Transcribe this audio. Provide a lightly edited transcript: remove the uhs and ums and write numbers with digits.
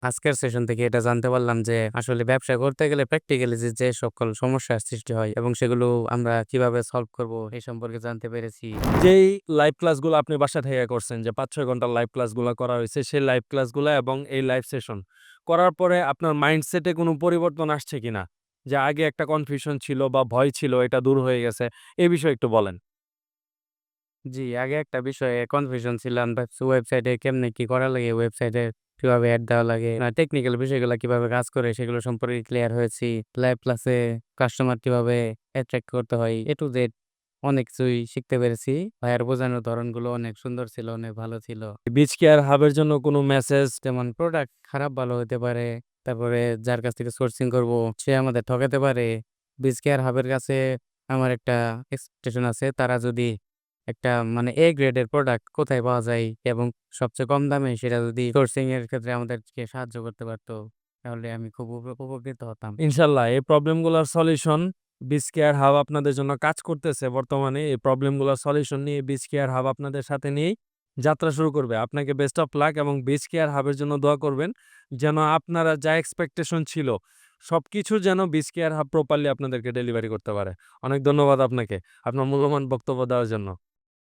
আজকের সেশন থেকে এটা জানতে পারলাম যে আসলে ব্যবসা করতে গেলে প্র্যাকটিক্যালি যে সকল সমস্যার সৃষ্টি হয় এবং সেগুলো আমরা কিভাবে সলভ করব এই সম্পর্কে জানতে পেরেছি। যেই লাইভ ক্লাসগুলো আপনি বাসা থেকে করছেন, যে ৫-৬ ঘন্টার লাইভ ক্লাসগুলো করা হয়েছে, সেই লাইভ ক্লাসগুলো এবং এই লাইভ সেশন করার পরে আপনার মাইন্ডসেটে কোনো পরিবর্তন আসছে কিনা? যে আগে একটা কনফিউশন ছিল বা ভয় ছিল, এটা দূর হয়ে গেছে। এই বিষয়ে একটু বলেন। জি, আগে একটা বিষয়ে কনফিউশন ছিলাম। ভাবছি ওয়েবসাইটে কেমনে কি করা লাগে, ওয়েবসাইটে কিভাবে এড দেওয়া লাগে, টেকনিক্যাল বিষয়গুলো কিভাবে কাজ করে সেগুলো সম্পর্কে ক্লিয়ার হয়েছি। লাইভ ক্লাসে কাস্টমার কিভাবে অ্যাট্রাক্ট করতে হয়, এ টু জেড অনেক কিছুই শিখতে পেরেছি। ভাইয়ার বোঝানোর ধরনগুলো অনেক সুন্দর ছিল, অনেক ভালো ছিল। বিচ কেয়ার হাবের জন্য কোনো মেসেজ? যেমন প্রোডাক্ট খারাপ ভালো হতে পারে। তারপরে যার কাছ থেকে সোর্সিং করব সে আমাদের ঠকাতে পারে। বিজকেয়ার হাবের কাছে আমার একটা এক্সপেকটেশন আছে, তারা যদি একটা মানে এ গ্রেডের প্রোডাক্ট কোথায় পাওয়া যায় এবং সবচেয়ে কম দামে সেটা যদি সোর্সিং এর ক্ষেত্রে আমাদেরকে সাহায্য করতে পারতো, তাহলে আমি খুব উপকৃত হতাম। ইনশাল্লাহ এই প্রবলেমগুলোর সলিউশন বিচ কেয়ার হাব আপনাদের জন্য কাজ করতেছে বর্তমানে। এই প্রবলেমগুলোর সলিউশন নিয়ে বিচ কেয়ার হাব আপনাদের সাথে নিয়েই যাত্রা শুরু করবে। আপনাকে বেস্ট অফ লাক এবং বিচ কেয়ার হাবের জন্য দোয়া করবেন যেন আপনারা যা এক্সপেকটেশন ছিল সবকিছু যেন বিচ কেয়ার হাব প্রপারলি আপনাদেরকে ডেলিভারি করতে পারে। অনেক ধন্যবাদ আপনাকে আপনার মূল্যবান বক্তব্য দেওয়ার জন্য।